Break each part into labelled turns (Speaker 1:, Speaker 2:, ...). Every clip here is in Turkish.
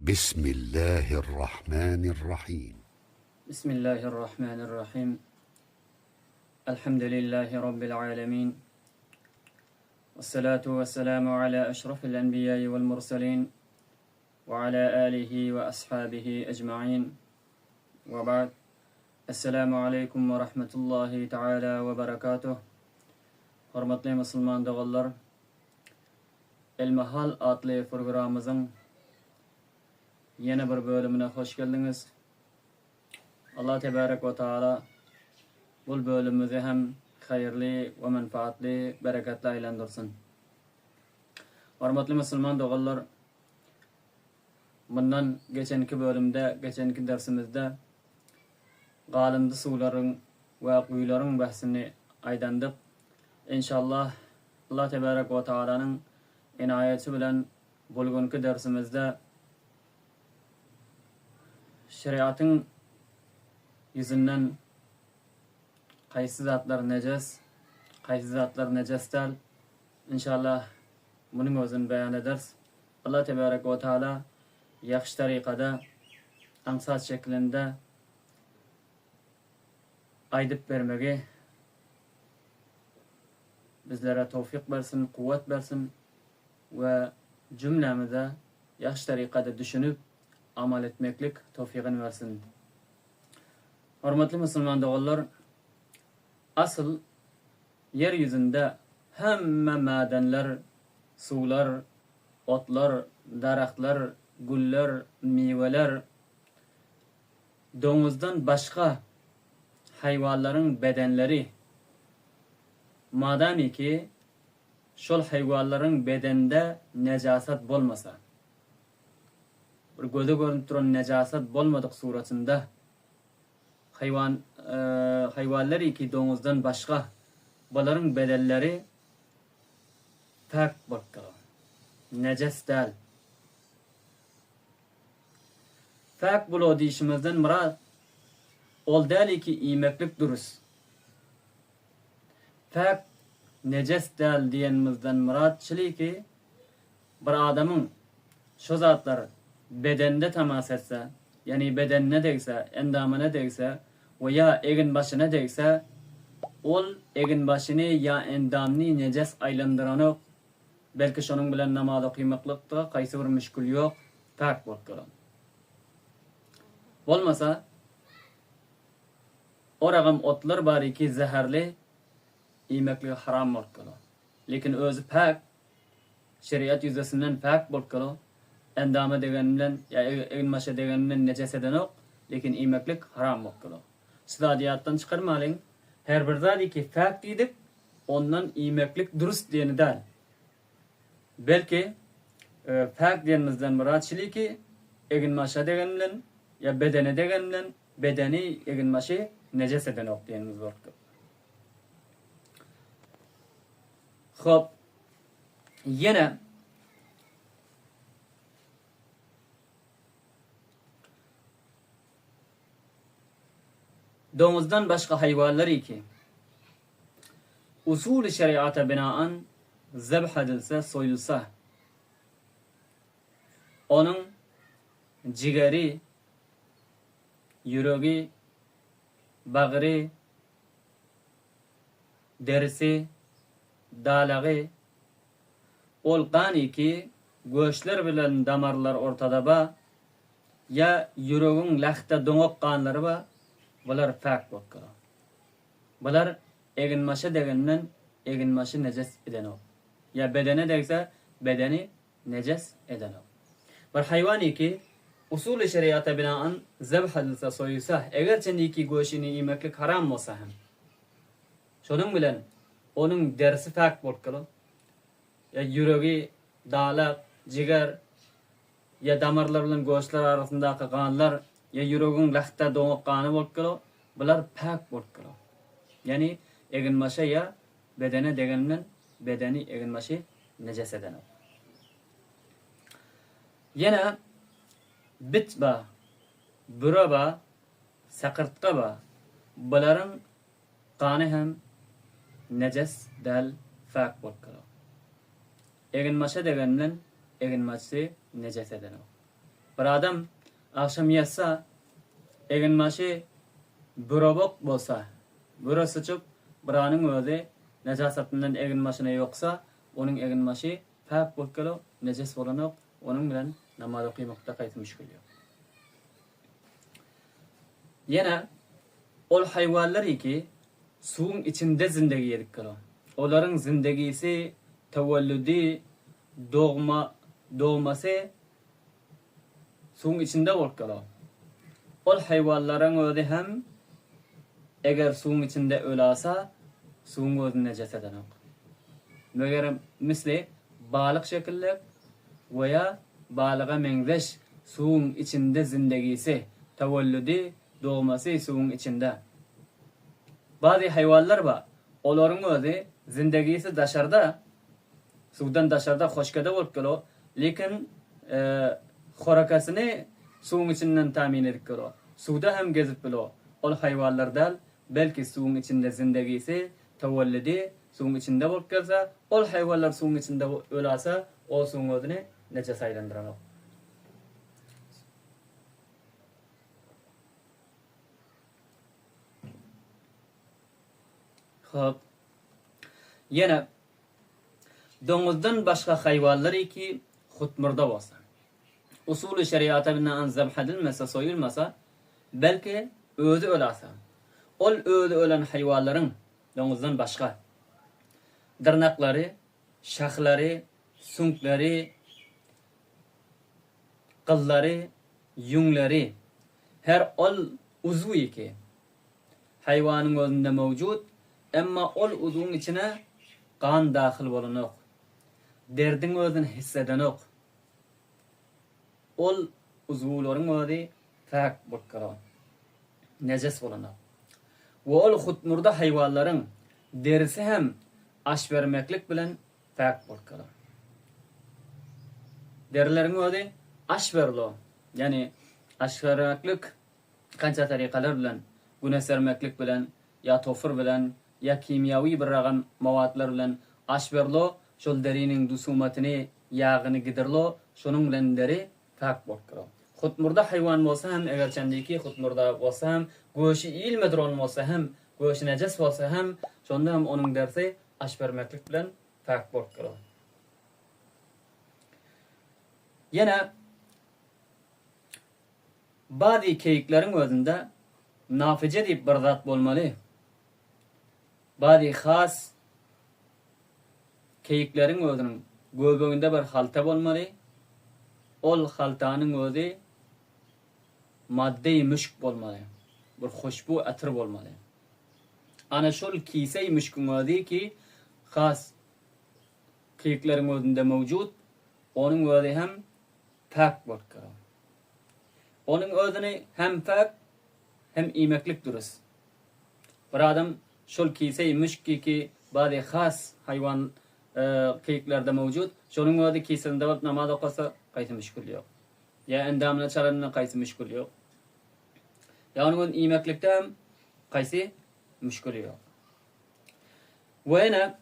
Speaker 1: بسم الله الرحمن الرحيم.
Speaker 2: بسم الله الرحمن الرحيم. الحمد لله رب العالمين، والصلاة والسلام على أشرف الأنبياء والمرسلين وعلى آله وأصحابه أجمعين، وبعد. السلام عليكم ورحمة الله تعالى وبركاته. Hürmetli Müslüman doğullar, El-Mahal adlı programımızın yeni bir bölümüne hoş geldiniz. Allah Tebarek ve Teala bu bölümümüzü hem hayırlı ve menfaatli, bereketli aylandırsın. Hürmetli Müslüman doğullar, bundan geçenki bölümde, geçenki dersimizde galımdı suların ve kuyuların bahsini aydandık. İnşallah Allah Tebarek ve Teala'nın inayeti bilen bugünkü dersimizde şeriatın yüzünden qaysi zatlar neces, qaysi zatlar neces değil. İnşallah bunun özünü beyan ederiz. Allah Tebarek ve Teala yaxşı tariqada, ansat şeklinde aydıp vermegi bizlere tevfik versin, kuvvet versin ve cümlemize yaxşı tariqada düşünüp amal etmeklik tevfikini versin. Hürmetli Müslüman doğullar, asıl yeryüzünde hemme madenler, sular, otlar, daraxtlar, güller, meyveler, domuzdan başka hayvanların bedenleri, madem ki şol hayvanların bedende necaset bolmasa, bir gözü görünüp duran necaset bolmadık suratında hayvanlar ki domuzdan başka bunların bedelleri pak bakka, neces değil. Pak bulu deyişimizden murad ol değil ki iymeklik duruz. Pak neces değil diyenimizden murad çili ki bir adamın şu zatları bedende temas etse, yani bedenine değse, endamına değse veya egin başına değse, ol egin başını ya endamını neces aylandıranı, belki şunun bilen namaz okuymaklıkta kaysi bir müşkül yok, pak bakkalım. Olmasa o rağım otlar bari ki zehirli, yemekli haram bakkalım. Lekin özü pak, şeriat yüzesinden pak bakkalım. Endamı deganinden ya egin başı deganinden neces eden yok, lekin yemeklik haram bakkalım. Sıdadiyattan çıkarmalıyım. Her bir zadi ki pak dedik, ondan yemeklik dürüst diyeni değil. Belki pak diyenimizden murad çili ki egin başı deganinden ya bedeni deganinden bedeni egin başı neces eden yok diyenimiz var. Hop, yine domuzdan başka hayvanları ki usul-i şeriata binaen zebh edilse, soyulsa, onun cigeri, yüreği, bağrı, derisi, dalağı, ol qani ki göğüşler bilen damarlar ortada ba, ya yüreğin lahta doňok qanları ba, bular pak bakka. Bular egin maşa degenden egin maşı neces eden o. Ya bedene degse bedeni neces eden o. Bir hayvani ki usul-i şeriata binaen zebh edilse, soyulsa, egerçe ki göğüşini yemeklik haram olsa hem, şunun bilen onun dersi pak bakka. Ya yüreği, dalak, ciger, ya damarlar bilen göğüsler arasındaki kanlar, ya yüreğin lahta doňok qany bolkalo, bular pak bolkalo. Yani egin maşa ya bedene degeninden bedeni egin maşı neces eden. Yine bit ba, büre ba, sakırtka ba, buların qany hem neces del pak bolkalo. Egin maşa degeninden egin maşı neces eden. Bir adam akşam yatsa egin maşı bürobok bolsa, büro sıçıp biranın özü necasatından egin maşına yoksa onun egin maşı pak bolkalı neces bolanok onun bilen namaz okuymakta kayıtmış geliyor. Yine ol hayvanlar ki suyun içinde zindagi yedik kala. Onların zindagisi tevellüdi doğması suyun içinde ol kala. Ol hayvanların özü hem eğer suyun içinde ölasa suyun özü necasetten ok. Meğer misli balık şekilde veya balığa menzeş suyun içinde zindagisi tevellüdi doğması suyun içinde. Bazı hayvanlar var. Onların özü zindagisi dışarıda, sudan dışarıda hoşkada olup geliyor. Lakin xorakasını suyun içinden tamin edip geliyor. Suda hem gezip geliyor. O hayvanlardan belki suyun içinde zindagisi tevellidi suyun içinde olup gelse, o hayvanlar suyun içinde ölase, o suyun özünü neces aylandıran. Hop. Yine domuzdan başka hayvanlar ki hutmurda olsa. Usulü şeriata bilen zebh edilmese, soyulmasa belki özü ölasa. Ol özü ölen hayvanların domuzdan başka dırnakları, şahları, sunkları, kılları, yungları her ol uzvu ki hayvanın özünde mevcut. Emma ol uzun içine kan dahil bolanok. Derdin özünü hissedenok. Ol uzvuların özü fak bolkaran. Neces bolanok. Ve ol hutmurda hayvanların derisi hem aş vermeklik bilen fak bolkaran. Derilerin özü aş verlo. Yani aş vermeklik kança tarikalar bilen, güne sermeklik bilen, ya tofur bilen, ya kimyavi bir ragam mavatlar bilen aş verlo, şol derinin dusumatını, yağını giderlo, şunun bilen deri fak bolkaran. Hutmurda hayvan bolsa hem eger çendiki hutmurda bolsa hem goşu ilmedron bolsa hem goşu neces bolsa hem şonda hem onun dersi aş vermeklik bilen fak bolkaran. Yine bazı keyiklerin özünde nafice deyip bir zat bolmalı. Bazı khas keyiklerin özünün göbeğinde bir halta bolmalı. Ol haltanın özü madde-i müşk bolmalı. Bir hoşbu atır bolmalı. Ana şol kise-i müşkün özü ki khas keyiklerin özünde mevcut. Onun özü hem pak bolkaran. Onun özünü hem pak hem imeklik duruz. Bir adam şol kise-i müşk ki bazı khas hayvan keyiklerde mevcut. Şonun özü kisinde olup namaz okasa kaysi müşkül yok. Ya endamına çalanına kaysi müşkül yok. Ya onun imeklikte hem kaysi müşkül yok. Ve yine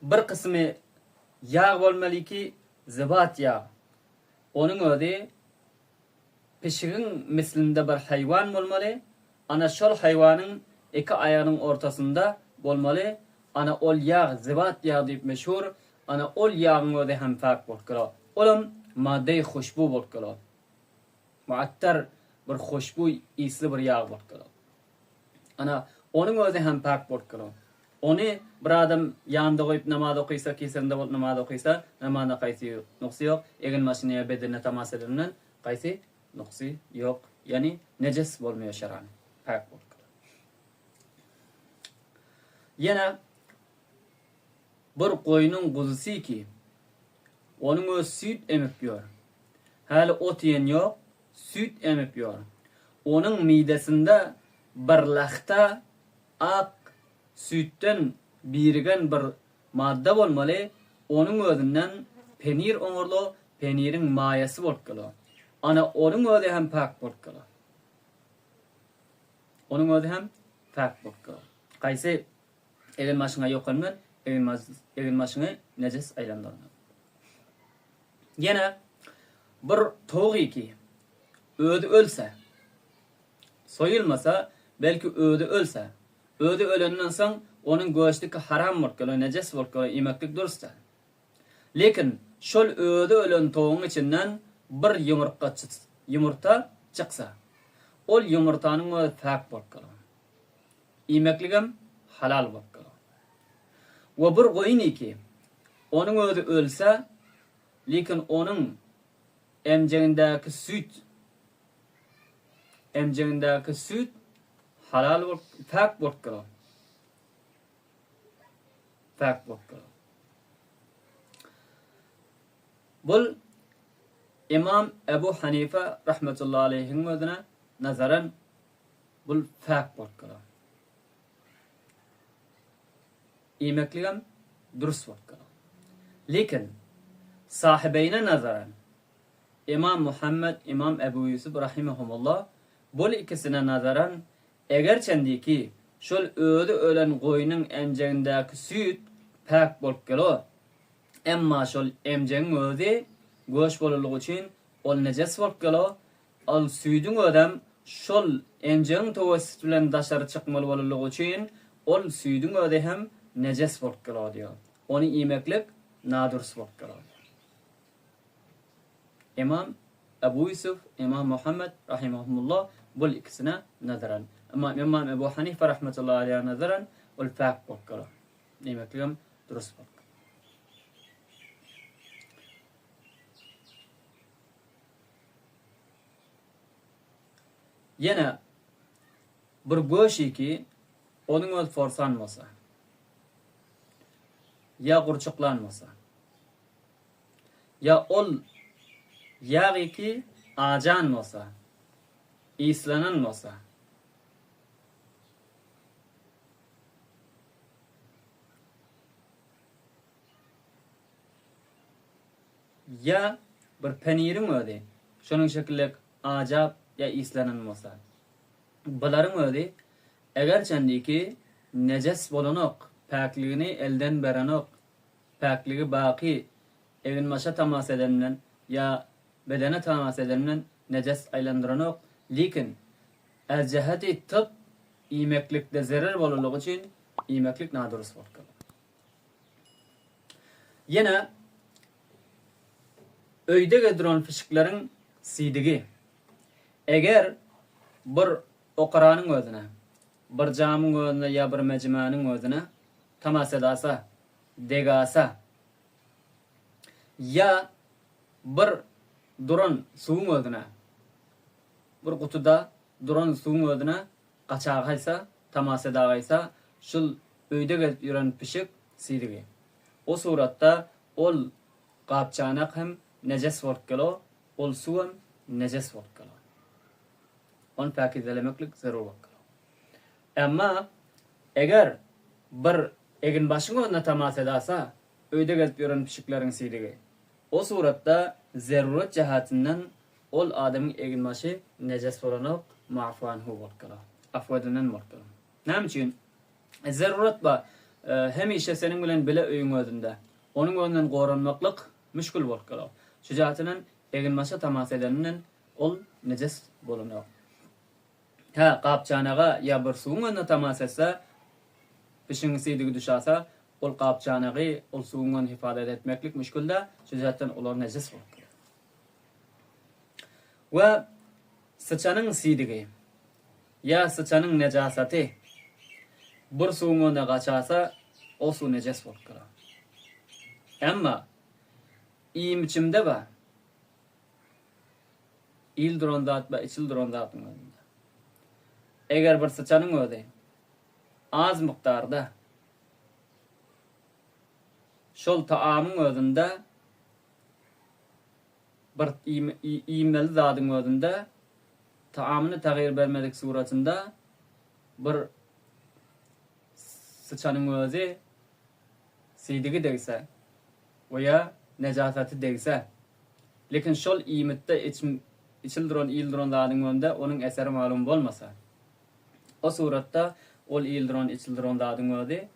Speaker 2: bir kısmı yağ olmalı ki zebat yağ. Onun özü pişirin mislinde bir hayvan olmalı. Ana şol hayvanın iki ayağının ortasında olmalı. Ana ol yağ, zebat yağ deyip meşhur. Ana ol yağın özü hem fak bolkalar. Olum madde-i hoşbu bolkalar. Muattar bir hoşbu isli bir yağ bolkalar. Ana onun özü hem fak bolkalar. Onu bir adam yanında koyup namaz okuysa, kisinde olup namaz okuysa, namazda kaysi noksi yok. Egin maşineye bedenine temas edilinen kaysi noksi yok. Yani neces bolmuyor şeran. Pak bolkalar. Yine bir koyunun kuzusu ki onun öz süt emip yiyor. Hali ot yiyen yok, süt emip yiyor. Onun midesinde bir lahta ak sütten birigen bir madde olmalı. Onun özünden penir oňurlo, penirin mayası bolkalar. Ana onun özü hem pak bolkalar. Onun özü hem pak bolkalar. Kaysi egin maşyna ýokanman, egin maşyna nejes aýlandyrylan. Yine bir toği ki ödü ölse, soyulmasa, belki ödü ölse, ödü ölenden soň onun göçtiki haram bolkaly, nejes bolkaly yemeklik dursa. Lekin şol ödü ölen toğun içinden bir yumurta çyksa, ol yumurtanyň özi fak bolkaly. Yemekligem halal bolkaly. Ve bir goýun ki onun özi ölse, lekin onun emjeğindäki süt halal bol, fak bolkaly. Fak bolkaly. Bul İmam Ebu Hanife rahmetullahi aleyhin özüne nazaran bul fak bolkaly. Yemekligem durus bolkaly. Lekin sahibeyne nazaran İmam Muhammed, İmam Ebu Yusuf rahimehumullah bol ikisine nazaran eger çendiki şol ödü ölen goýunyň emjeğindäki süt pak bolkaly, emma şol emjeğiň özi göç bolalygy üçin ol nejes bolkaly, al süýdüň ödem şol emjeğiň towassyt bilen daşary çykmaly bolalygy üçin ol süýdüň özi hem nejes bolkaly diýär. Onu yemeklik nadurus bolkaly. İmam Ebu Yusuf, İmam Muhammed rahimahumullah bol ikisine nazaran. Ama İmam Ebu Hanife rahmetullahi aleyhi nazaran ol fak bolkaly. Yemekligem durus bolkaly. Yine bir göşi ki onun öz forsanmasa, ya gurçuklanmasa, ya ol yağı ki ajanmasa, islananmasa, ya bir penirin ödi, şonun şekillik ajap ya islananmasa. Buların ödi, eger çendiki nejes bolanok, pakligini elden beranok, pakligi baki, evin maşa tamas edeninden ya bedene tamas edeninden nejes aylandıranok, lekin az cehati tıp yemeklikde zarar bolalygy üçin yemeklik nadurus bolkaly. Yine öýde gediren fişiklerin sidigi eger bir oqaranyň özüne, bir jamyň özüne ya bir mejmanyň özüne tamas edasa, degasa ya bir duran suwun özüne, bir gutuda duran suwun özüne gaçagaysa, tamas edagaysa, şul öýde gediren fişik sidigi. O suratda ol gapçanak hem nejes bolkaly, ol suw hem nejes bolkaly. On pakizelemeklik zarur bolkaly. Emma eger bir egin başyň önüne tamas edasa, öýde gezip ýören pişikleriň sidigi. O suratda zarurat jehatinden ol adamyň egin başy nejes bolanok ma'fuanhu bolkaly. Afwedenen bolkaly. Näme üçin? Zarurat ba hemişe senin bilen bile öýüň özünde. Onuň önünden goranmaklyk müşkül bolkaly. Şu jehatinden egin başa tamas edeninden ol nejes bolanok. Ha, qapçanaga ya bir suwun önüne tamas etse, pişiň sidigi düşasa, ol qapçanagy ol suwun önüne hifadat etmeklik müşkülde, şu jehatinden olar nejes bolkaly. Ve sıçanyň sidigi ya sıçanyň nejasaty bir suwun önüne gaçasa, o suw nejes bolkaly. Emma iýim içimde ba, il durandat ba, içil durandat mı? Eger bir sıçanyň özi az miktarda şol taamyň özünde bir iýmeli zadyň özünde taamyny tagyr bermedik suratynda bir sıçanyň özi sidigi degse veya nejasaty degse, lekin şol iýmitde içildiren ýyldyran zadyň önünde onuň eseri malum bolmasa, o suratda ol ýyldyran içildiran zadyň özi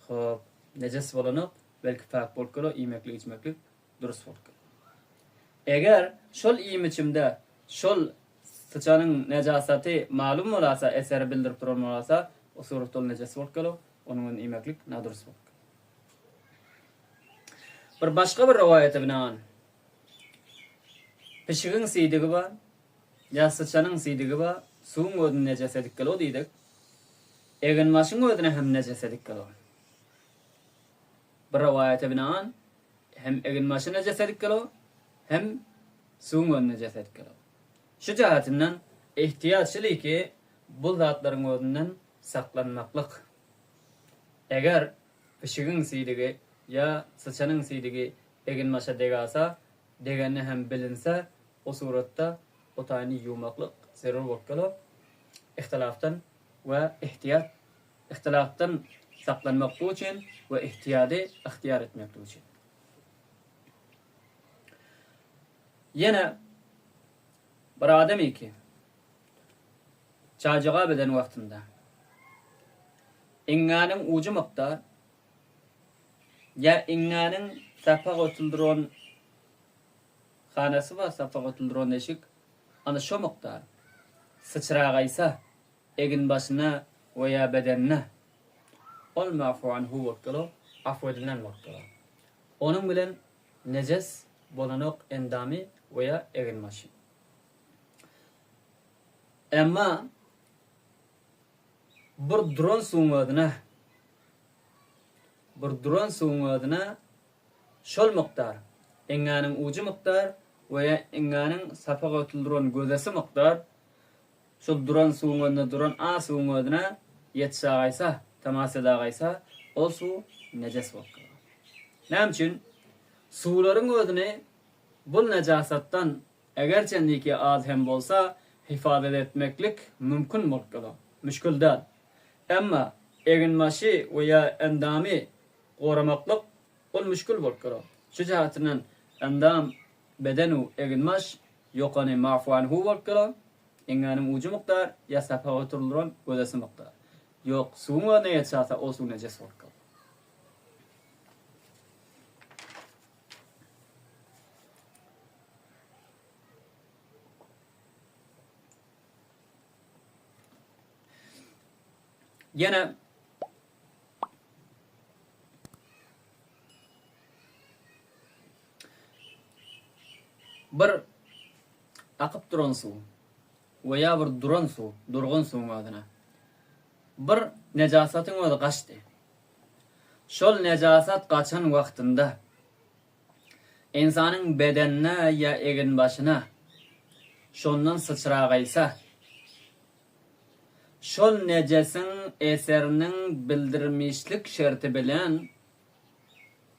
Speaker 2: hop nejes bolanyp belki pak bolkaly, ýemeklik içmeklik durus bolkaly. Eger şol iýim içimde şol sıçanyň nejasaty malum bolasa, eser bildirip duran bolasa, o suratda nejas bolup gelip, onuň iýmeklik nadurus bolup. Bir başga bir riwayete binaen pişigiň siýdigi bar, ya sıçanyň siýdigi bar, suwuň ödüne nejas edip gelip diýdik. Egen maşyň ödüne hem nejas edip gelip. Bir riwayete binaen hem egen maşyny nejas edip gelip, hem suwuň ödüne nejas edip gelip. Şu jahatinden ihtiýatçylyk ki bu zatlaryň ödünden saklanmaklyk. Eger pişigiň siýdigi ya sıçanyň siýdigi egen maşa degasa, degeni hem bilinse, o suratda o taýny ýuwmaklyk zerur bolup gelip, ihtilafdan we ihtilafdan saklanmak üçin we ihtiýady ihtiýar etmek üçin. Yine bir adam ki çajaga beden wagtynda iňňanyň uju mykdar ya iňňanyň safa götüldüren hanasy var, safa götüldüren eşik, ana şo mykdar sıçragaýsa egin başyna weya bedenine ol mafu anhu wekelo afwedilen wekelo. Onuň bilen nejes bolanok endami weya egin başy. Emma bir dron suwuňyna şol mykdar, eňňanyň uju mykdar weya eňňanyň safa götüldüren gözesi mykdar, şol dron suwuňyna ýetsägaýsa, tamas edagaýsa, ol suw nejes bolup galar. Näme üçin? Suwlaryň özüne bu nejasatdan egerçendiki az hem bolsa hifazet etmeklik mümkün bolup galar. Müşkül däl. Emma egin maşy weya endamy goramaklyk ol müşkül bolup galar. Şu jahatinden endam bedenu egin maş ýokany mafuan hu bolup galar. Eňňanyň uju mykdar ya safa oturulýan gözesi mykdar. Ýok, suwuna ýetsäse o suw nejes bolup galar. Yine bir akyp duran suw weya bir durgun suw adyna bir nejasatyň özi gaçdy. Şol nejasat gaçan wagtynda insanyň bedenine ya egin başyna şondan sıçragaýsa, şol nejesin eseriniň bildirmişlik şerti bilen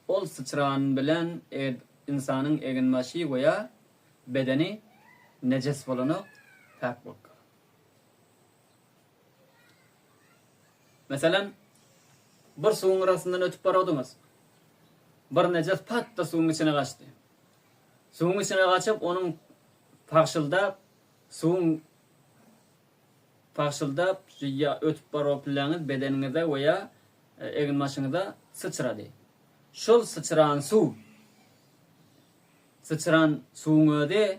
Speaker 2: ol sıçran bilen insanyň egin başy weya bedeni nejes bolanyk tak bolup. Meselem bir suwuň arasyndan ötüp baradyňyz. Bir nejes patda suwuň içine gaçdy. Suwuň içine gaçyp onuň paşyldap ya ötüp barap bileňiz bedeniňizde weya egin maşyňyzda sıçrady. Şol sıçran suwuň öde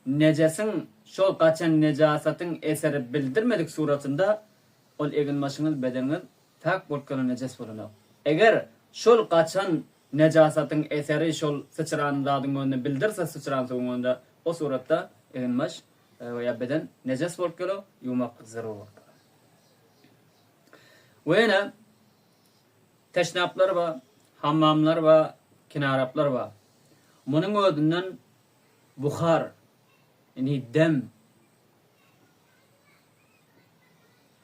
Speaker 2: nejesin şol gaçan nejasatyň eseri bildirmedik suratynda ol egin maşyňyz bedeniňiz tak bolkan nejes bolanok. Eger şol gaçan nejasatyň eseri şol sıçran zadyň öňünde bildirse sıçran suwuň öňünde o suratda egin maş weya beden nejes bolup gelip ýuwmaklyk zarur bolup. Wene teşnaplar we hammamlar we kinaraplar we munyň ödünden buhar, yani dem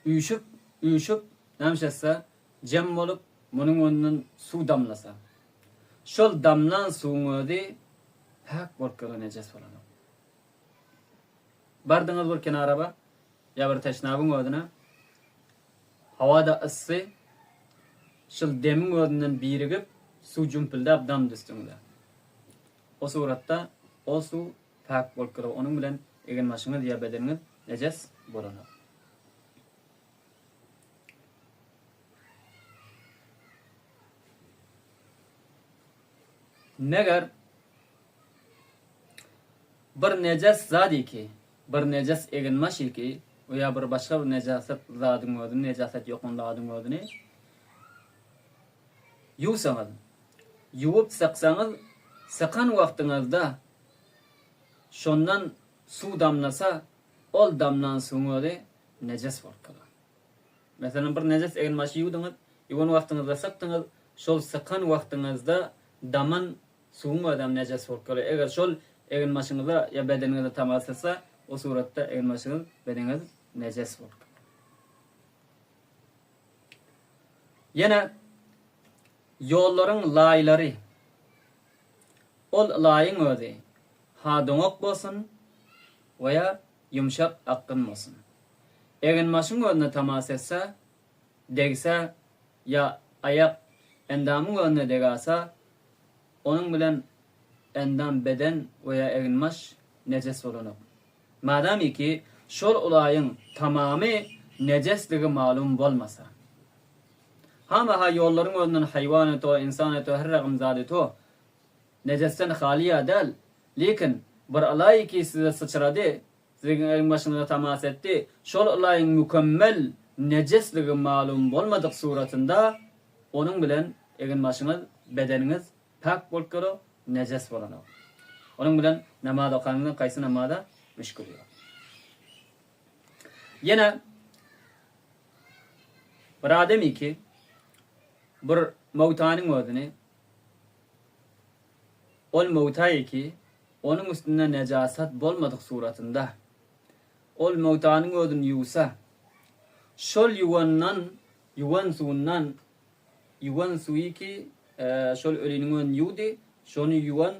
Speaker 2: üýşüp nämişse jem bolup munyň öňünden suw damlasa. Şol damlan suwuň özi hak bolup nejes bolanok. Bardyňyz bir kenaraba ya bir teşnabyň ödüne hawada issy şol demiň ödünden birigip suw jümpüldap dam düşdüňde. O suratda o suw tak bolup onuň bilen egin maşyňyz ya bedeniňiz nejes bolanok. Neger bir nejas zadi ki, bir nejas eginmaş ki, veya bir başka bir nejaset zadın ödünü, nejaset yokunladın ödünü, yusanız, yuvup saksanız, sakan vaxtınızda, şondan su damlasa, ol damlan suğunu nejas var kala. Mesela bir nejas eginmaşı yudunuz, yuvan vaxtınızda saktınız, şol sakan vaxtınızda daman suğun adam nejas var kala. Eğer şol eginmaşınızda ya bedeninize temas etse, o suratta eginmaşınız bedeniniz nejas var kala. Yine yolların layları, ol layın öde, ha doňok bolsun veya yumşak akkın bolsun. Eginmaşyň önüne temas etse, degse ya ayak endamyň önüne degasa, onun bilen endam beden veya eginmaş nejes bolanok. Madami ki şol olayın tamamy nejesligi malum bolmasa. Hama ha yolların önünden hayvan eto, insan eto, her ragam zat eto, nejesten haliya del, lekin bir alay ki size sıçradı, sizin eginmaşyňyza temas etdi, şol olayın mükemmel nejesligi malum bolmadyk suratında, onun bilen eginmaşyňyz, bedeniniz pak bolup galo, nejes bolanok. Onun bilen namaz okanyndan kaysy namazda müşkül ýok. Yine bir ademi ki bir mawtanyň özüni ol mawtaý ki onun üstünde nejasat bolmadyk suratında ol mawtanyň özüni yuwsa şol yuwan suwundan yuwan suwy ki şol ölüniň özüni yuwdy, şonu yuwan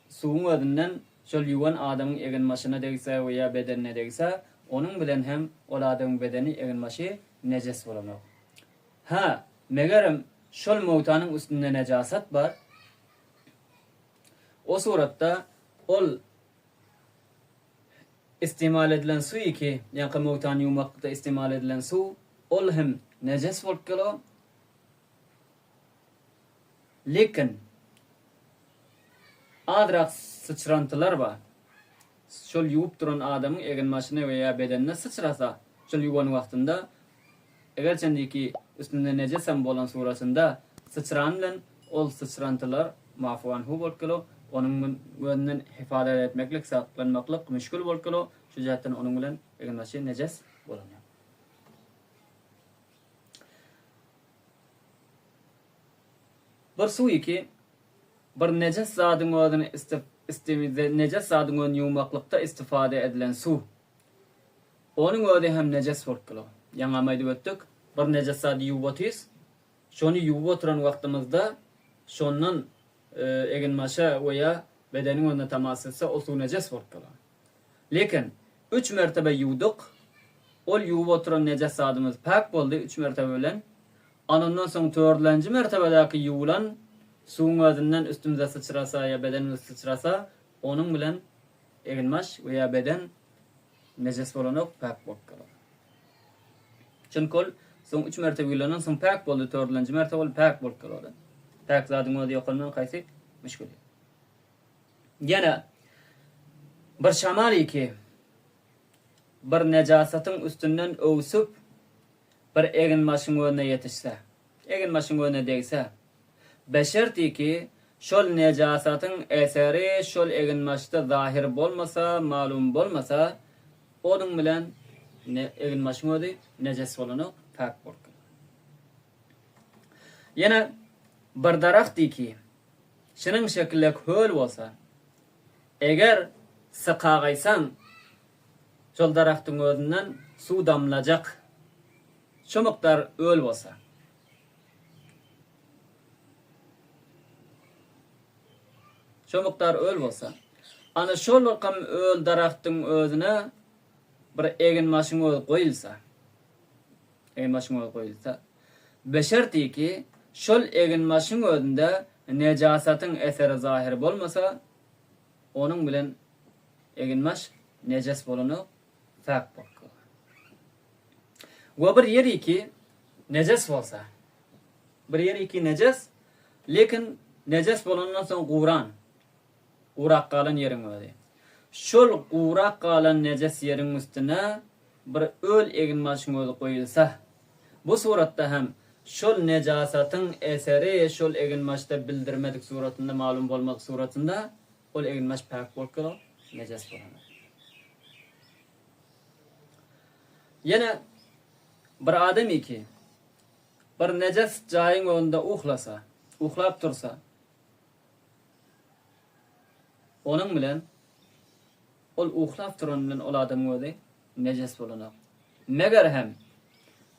Speaker 2: suwun özünden şol yuwan adamyň eginmaşyna degse veya bedenine degse, onun bilen hem ol adamyň bedeni eginmaşy nejes bolanok. Ha, megerem şol mawtanyň üstünde nejasat bar, o suratda ol istimal edilen su ki, yani mawtany yumakda istimal edilen su, ol hem nejes bolup galo. Lekin adrak sıçrantılar var. Şol yuwup duran adamyň eginmaşyna veya bedenine sıçrasa, şol yuwan wagtynda eger çendiki üstünde nejesem bolan surasında sıçran bilen ol sıçrantılar mafuanhu bolup galo, onun öňünden hifadat etmeklik, saklanmaklyk müşkül bolup galo, şu jatdan onun bilen eginmaşy nejes bolanýar. Bir suwy ki bir nejes zadyň özüni nejes zadyň özüni ýuwmaklykda istifade edilen su. Onun öňünde hem nejes bolup galo. Ýa-ni aýdyp ötdik, bir nejes zady ýuwatys, şonu ýuwup oturan wagtymyzda şondan eginmaşa veya bedeniň önüne temas etse, o su nejes bolup galo. Lekin 3 mertebe ýuwdyk, ol ýuwup oturan nejes zadymyz pak boldy 3 mertebe bilen. Ondan soň 4-nji mertebedäki ýuwulan suwun özünden üstümüze sıçrasa ya bedenimize sıçrasa, onun bilen eginmaş veya beden nejes bolanok, pak bolup galo. Çünki ol soň 3 mertebe ýuwulanan soň pak boldy, 4-nji mertebe ol pak bolup galo. Pak zadyň özi ýokandan kaysy müşkül. Ýene bir şamali ki bir nejasatyň üstünden öwsüp bir eginmaşyň önüne ýetişse, eginmaşyň önüne degse, beşerti ki şol nejasatyň eseri şol eginmaşda zahir bolmasa, malum bolmasa, onun bilen eginmaşyň özi nejes bolanok, pak bolup galo. Ýene bir darakty ki şunyň şekillik höl bolsa, eger sıkagaýsaň şol daraktyň özünden su damlajak, şu miktar öl bolsa, ana şol rakam öl daraktyň özüne bir eginmaşyň özi goýulsa, beşerti ki şol eginmaşyň özünde nejasatyň eseri zahir bolmasa, onun bilen eginmaş nejes bolanok, pak bolup galo. Wa bir ýeri ki nejes bolsa, bir ýeri ki nejes, lekin nejes bolandan soň guwran, urak kalan yerin öyle. Şol urak kalan neces yerin üstüne bir öl egin maşın öyle koyulsa, bu suratta hem şol necasatın eseri şol egin maşta bildirmedik suratında, malum olmak suratında, ol egin maş pak bolkalo, neces bolanır. Yine bir adam ki bir neces jayın önünde uhlasa, uhlap tursa, onun bilen ol uhlap turan bilen ol adam öyle neces bolanır. Meger hem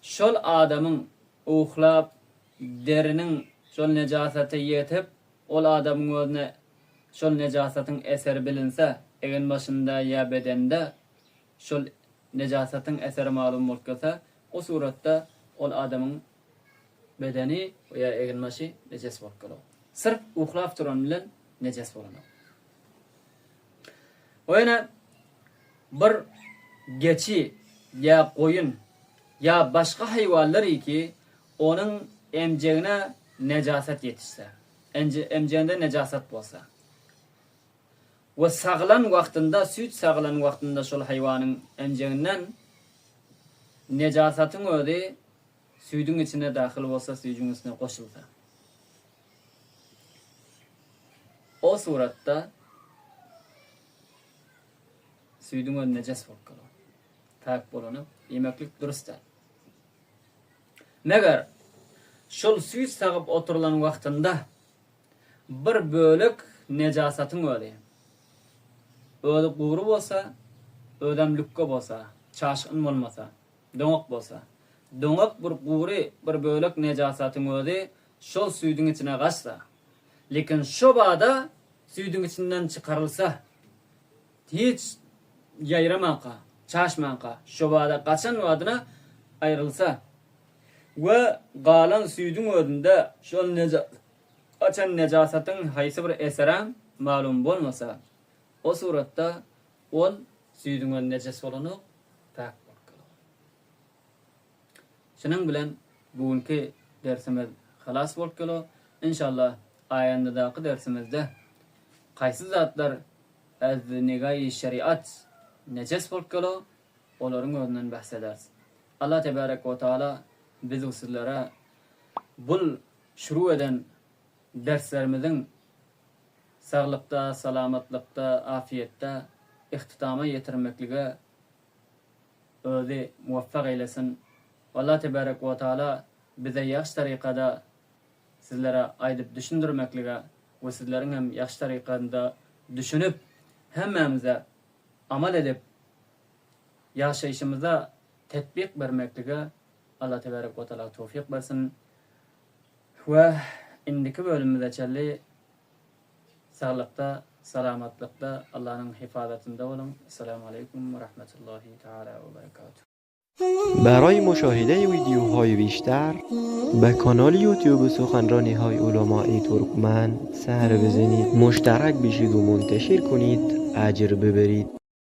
Speaker 2: şol adamın uhlap derinin şol necasatı yetip ol adamın önüne şol necasatın eseri bilinse, egin başında ya bedende şol necasatın eseri malum olsa, o suratta ol adamın bedeni veya egin başı neces bolkalo. Sırf uhlap turan bilen neces bolanır. O yana bir geçi ya koyun ya başka hayvanlar ki onun emceğine necasat yetişse, emceğinde necasat bolsa ve sağlan vaktinde, süt sağlan vaktinde şol hayvanın emceğinden necasatın öde sütün içine dahil olsa, sütün içine koşulsa, o suratta sütün öde neces bolkalo. Tak bolanıp yemeklik durustlar. Meger şol süt sağıp oturulan vaktinde bir bölük necasatın öde. Öde quru bolsa, ödemlükke bolsa, çaşkın bolmasa, doňak bolsa, doňak bir quru bir bölük necasatın öde şol sütün içine gaçsa, lekin şo bada sütün içinden çıkarılsa, hiç yayramanqa, çaşmanqa, şo bada qaçan wadına ayrılsa ve galan sütün ödünde şol açan necasatın haysi bir eseran malum bolmasa, o suratta ol sütün ödünde neces bolanıp tak bolkalo. Şunun bilen bugünkü dersimiz halas bolkalo. İnşallah ayandadaki dersimizde qaysı zatlar az negay şeriat neces bolkalo olaryň öňünden bahsederiz. Allah tebarek ve taala biz usullere bul şuru eden derslerimizin sağlıkta, salamatlıkta, afiyette ihtitama yetirmeklige özi muvaffak eylesin. Allah tebarek ve taala bize yaxşı tarikada sizlere aydıp düşündürmeklige ve sizlerin hem yaxşı tarikada düşünüp hemmemize amal edip yaşayışımıza tetbik vermeklige Allah tebarek ve taala tevfik versin. Ve indiki bölümümüzde çelli sağlıkta, salamatlıkta Allah'ın hifazatında olun. Esselamu aleyküm ve rahmetullahi teala ve berekatuhu.
Speaker 3: برای مشاهده ویدیوهای بیشتر به کانال یوتیوب سخنرانی های علماء ترکمن سر بزنید، مشترک بشید و منتشر کنید، اجر ببرید.